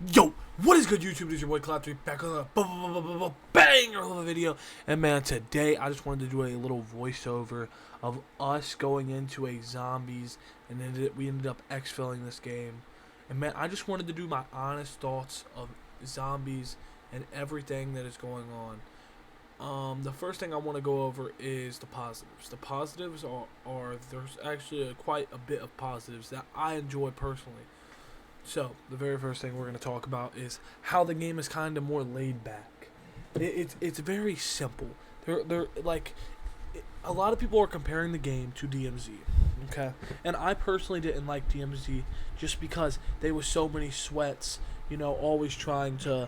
Yo, what is good, YouTube? This is your boy Cloud3 back on a banger of a video. And man, today I just wanted to do a little voiceover of us going into a zombies, and then we ended up exfilling this game. And man, I just wanted to do my honest thoughts of zombies and everything that is going on. The first thing I want to go over is the positives. The positives are there's actually quite a bit of positives that I enjoy personally. So, the very first thing we're going to talk about is how the game is kind of more laid back. It's very simple. They're like, a lot of people are comparing the game to DMZ, okay? And I personally didn't like DMZ just because there was so many sweats, you know, always trying to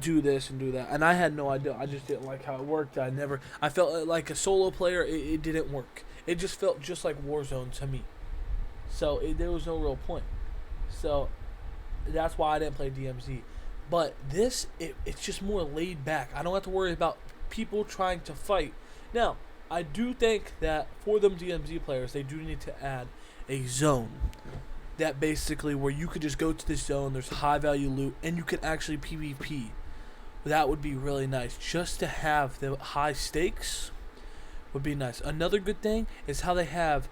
do this and do that. And I had no idea. I just didn't like how it worked. I felt like a solo player, it didn't work. It just felt just like Warzone to me. So, there was no real point. So, that's why I didn't play DMZ. But this, it's just more laid back. I don't have to worry about people trying to fight. Now, I do think that for them DMZ players, they do need to add a zone. That basically where you could just go to this zone, there's high value loot, and you could actually PvP. That would be really nice. Just to have the high stakes would be nice. Another good thing is how they have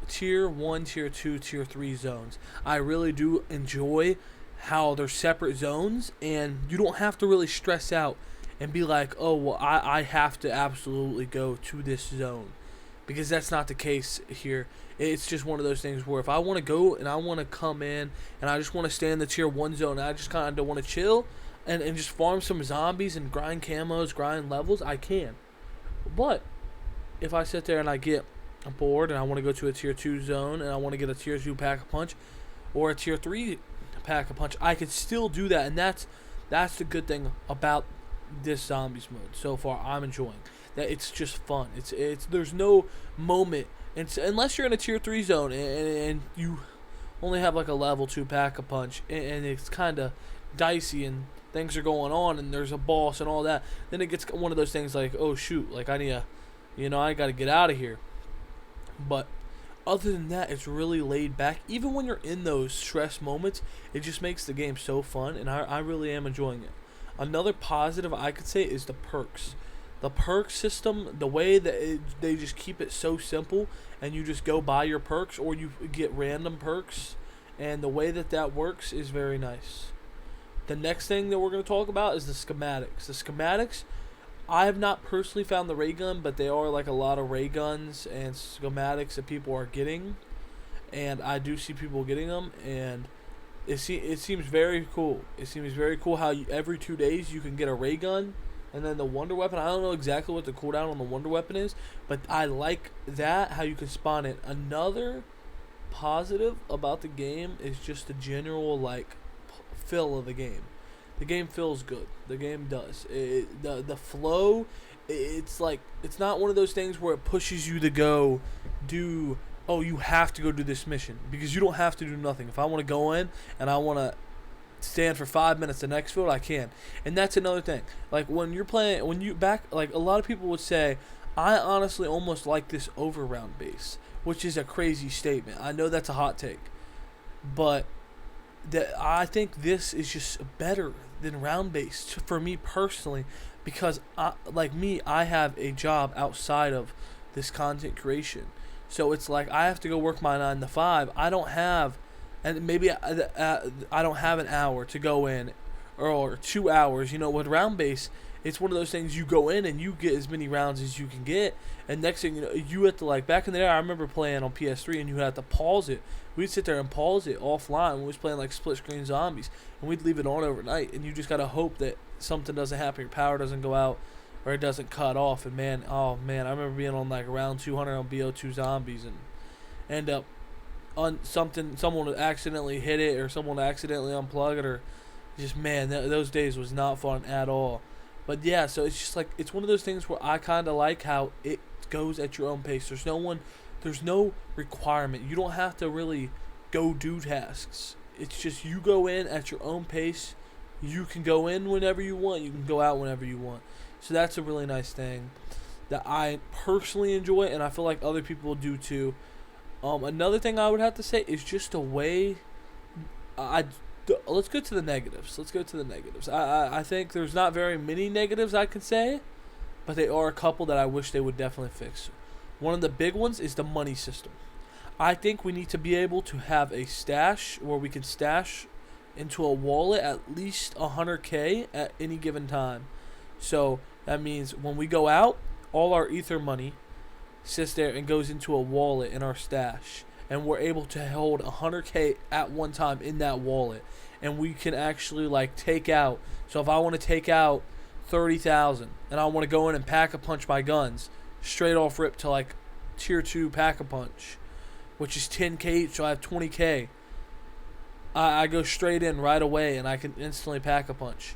Tier 1, Tier 2, Tier 3 zones. I really do enjoy how they're separate zones, and you don't have to really stress out and be like, oh, well, I have to absolutely go to this zone. Because that's not the case here. It's just one of those things where if I want to go and I want to come in and I just want to stay in the Tier 1 zone and I just kind of want to chill and just farm some zombies and grind camos, grind levels, I can. But if I sit there and I get bored and I want to go to a Tier 2 zone and I want to get a Tier 2 Pack-a-Punch or a Tier 3 Pack-a-Punch, I can still do that, and that's the good thing about this Zombies mode so far. I'm enjoying that. It's just fun. It's there's no moment, unless you're in a Tier 3 zone and you only have like a level 2 Pack-a-Punch and it's kind of dicey and things are going on and there's a boss and all that, then it gets one of those things like, oh shoot, like I need to, I got to get out of here. But other than that, it's really laid back. Even when you're in those stress moments, it just makes the game so fun, and I really am enjoying it. Another positive I could say is the perks. The perk system, the way that they just keep it so simple, and you just go buy your perks, or you get random perks, and the way that works is very nice. The next thing that we're going to talk about is the schematics. The schematics, I have not personally found the ray gun, but there are like a lot of ray guns and schematics that people are getting, and I do see people getting them, and it seems very cool. It seems very cool how every 2 days you can get a ray gun, and then the wonder weapon. I don't know exactly what the cooldown on the wonder weapon is, but I like that, how you can spawn it. Another positive about the game is just the general like feel of the game. The game feels good. The game does. The flow, it's like, it's not one of those things where it pushes you to go do, oh, you have to go do this mission. Because you don't have to do nothing. If I want to go in and I want to stand for 5 minutes the next field, I can. And that's another thing. Like when you're playing, like a lot of people would say, I honestly almost like this over round base. Which is a crazy statement. I know that's a hot take. But I think this is just better than round based for me personally, because I have a job outside of this content creation, so it's like I have to go work my 9 to 5. I don't have, and maybe I don't have an hour to go in, or 2 hours. With round base, it's one of those things you go in and you get as many rounds as you can get, and next thing you know, you have to, like back in the day, I remember playing on PS3 and you had to pause it. We'd sit there and pause it offline when we was playing like split screen zombies, and we'd leave it on overnight, and you just gotta hope that something doesn't happen, your power doesn't go out, or it doesn't cut off. And man, I remember being on like around 200 on BO2 zombies and end up on someone would accidentally hit it, or someone would accidentally unplug it, or just, man, those days was not fun at all. But yeah, so it's just like, it's one of those things where I kind of like how it goes at your own pace. There's no requirement. You don't have to really go do tasks. It's just you go in at your own pace. You can go in whenever you want. You can go out whenever you want. So that's a really nice thing that I personally enjoy, and I feel like other people do too. Another thing I would have to say is just the way let's go to the negatives. Let's go to the negatives. I think there's not very many negatives I can say, but there are a couple that I wish they would definitely fix. One of the big ones is the money system. I think we need to be able to have a stash where we can stash into a wallet at least 100K at any given time. So that means when we go out, all our ether money sits there and goes into a wallet in our stash, and we're able to hold 100K at one time in that wallet, and we can actually like take out. So if I want to take out 30,000 and I want to go in and pack a punch my guns straight off rip to like tier 2 pack a punch, which is 10K each, so I have 20K. I go straight in right away and I can instantly pack a punch.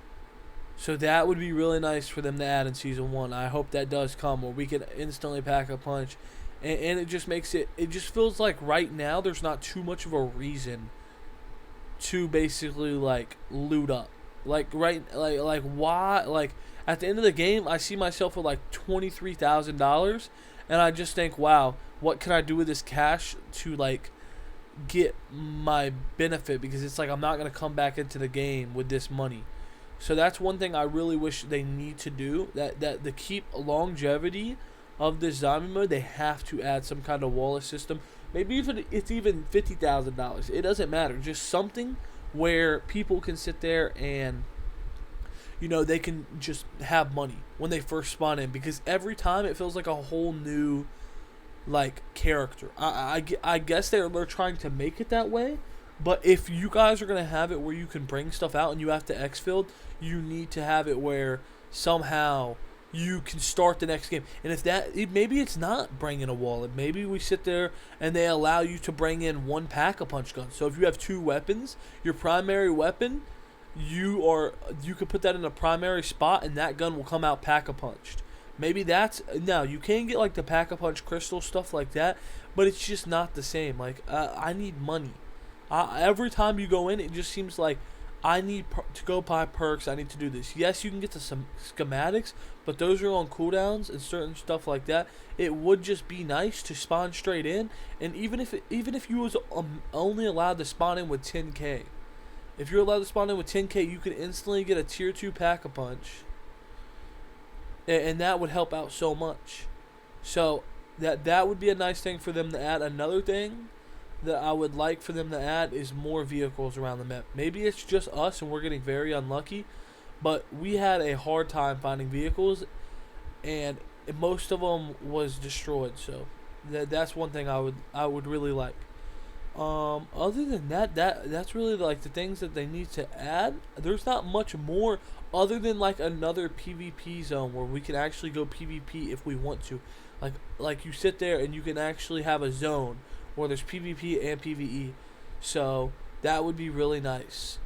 So that would be really nice for them to add in Season 1. I hope that does come, where we can instantly pack a punch. And it just makes it just feels like right now there's not too much of a reason to basically like loot up. Like why, like at the end of the game I see myself with like $23,000 and I just think, wow, what can I do with this cash to like get my benefit, because it's like I'm not going to come back into the game with this money. So that's one thing I really wish they need to do, that to keep longevity of this zombie mode, they have to add some kind of wallet system. Maybe even it's even $50,000. It doesn't matter. Just something where people can sit there and, you know, they can just have money when they first spawn in, because every time it feels like a whole new like character. I guess they're trying to make it that way, but if you guys are gonna have it where you can bring stuff out and you have to exfilled, you need to have it where somehow you can start the next game. And if that, maybe it's not bringing a wallet. Maybe we sit there and they allow you to bring in one pack-a-punch gun. So if you have 2 weapons, your primary weapon, you could put that in a primary spot and that gun will come out pack-a-punched. Maybe that's, now you can get like the pack-a-punch crystal stuff like that, but it's just not the same. Like I need money. Every time you go in, it just seems like I need to go buy perks. I need to do this. Yes, you can get to some schematics, but those are on cooldowns and certain stuff like that. It would just be nice to spawn straight in, and even if you was only allowed to spawn in with 10K, if you're allowed to spawn in with 10K, you could instantly get a tier 2 pack-a-punch, and that would help out so much. So that would be a nice thing for them to add. Another thing that I would like for them to add is more vehicles around the map. Maybe it's just us and we're getting very unlucky, but we had a hard time finding vehicles, and most of them was destroyed. So that's one thing I would really like. Other than that's really like the things that they need to add. There's not much more other than like another PvP zone where we can actually go PvP if we want to. Like you sit there and you can actually have a zone where there's PvP and PvE. So that would be really nice.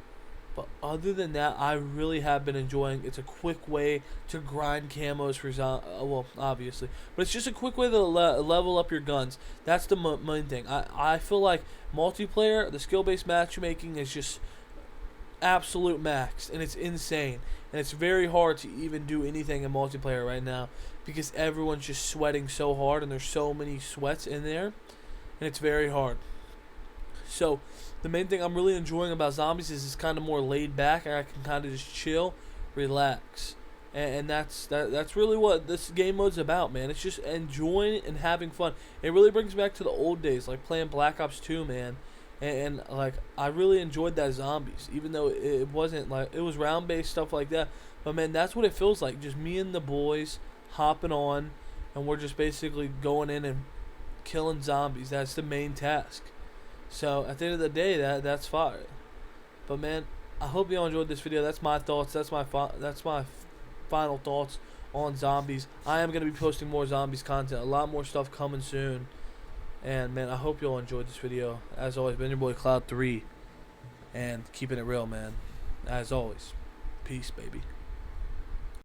But other than that, I really have been enjoying. It's a quick way to grind camos for well, obviously, but it's just a quick way to level up your guns. That's the main thing. I feel like multiplayer, the skill-based matchmaking is just absolute max, and it's insane. And it's very hard to even do anything in multiplayer right now because everyone's just sweating so hard, and there's so many sweats in there, and it's very hard. So the main thing I'm really enjoying about Zombies is it's kind of more laid back, and I can kind of just chill, relax, and that's really what this game mode's about, man. It's just enjoying and having fun. It really brings back to the old days, like playing Black Ops 2, man. And like I really enjoyed that Zombies, even though it wasn't like, it was round based stuff like that. But man, that's what it feels like. Just me and the boys hopping on, and we're just basically going in and killing zombies. That's the main task. So at the end of the day, that's fire. But man, I hope you all enjoyed this video. That's my thoughts. That's my final thoughts on Zombies. I am gonna be posting more Zombies content. A lot more stuff coming soon. And man, I hope you all enjoyed this video. As always, been your boy Cloud3, and keeping it real, man. As always, peace, baby.